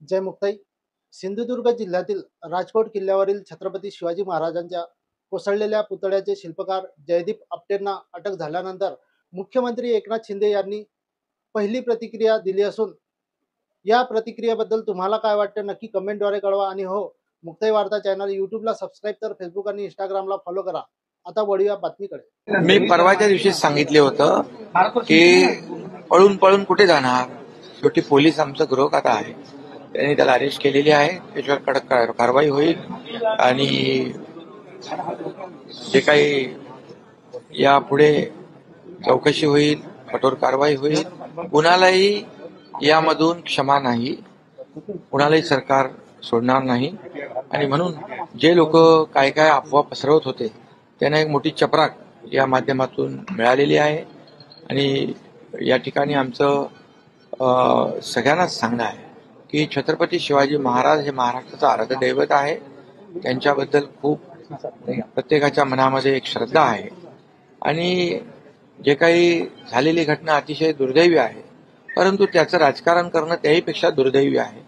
जय मुक्ताई. सिंधुदुर्ग जिल्ह्यातील राजकोट किल्ल्यावरील छत्रपती शिवाजी महाराजांच्या कोसळलेल्या पुतळ्याचे शिल्पकार जयदीप आपटेंना अटक झाल्यानंतर मुख्यमंत्री एकनाथ शिंदे यांनी पहिली प्रतिक्रिया दिली असून या प्रतिक्रियेबद्दल तुम्हाला काय वाटतं नक्की कमेंटद्वारे कळवा. आणि हो, मुक्ताई वार्ता चॅनल यूट्यूबला सबस्क्राईब तर फेसबुक आणि इंस्टाग्रामला फॉलो करा. आता वळूया बातमीकडे. मी परवाच्या दिवशी सांगितले होतं की पळून पळून कुठे जाणार. शेवटी पोलीस आमचं गृहखातं आहे, त्यांनी त्याला अरेस्ट केलेली आहे. त्याच्यावर कडक कारवाई होईल आणि जे काही यापुढे चौकशी होईल, कठोर कारवाई होईल. कुणालाही यामधून क्षमा नाही, कुणालाही सरकार सोडणार नाही. आणि म्हणून जे लोक काय काय अफवा पसरवत होते त्यांना एक मोठी चपराक या माध्यमातून मिळालेली आहे. आणि या ठिकाणी आमचं सगळ्यांनाच सांगणं आहे की छत्रपती शिवाजी महाराज हे महाराष्ट्राचं आराध्य दैवत आहे. त्यांच्याबद्दल खूप प्रत्येकाच्या मनामध्ये एक श्रद्धा आहे आणि जे काही झालेली घटना अतिशय दुर्दैवी आहे, परंतु त्याचं राजकारण करणं त्याहीपेक्षा दुर्दैवी आहे.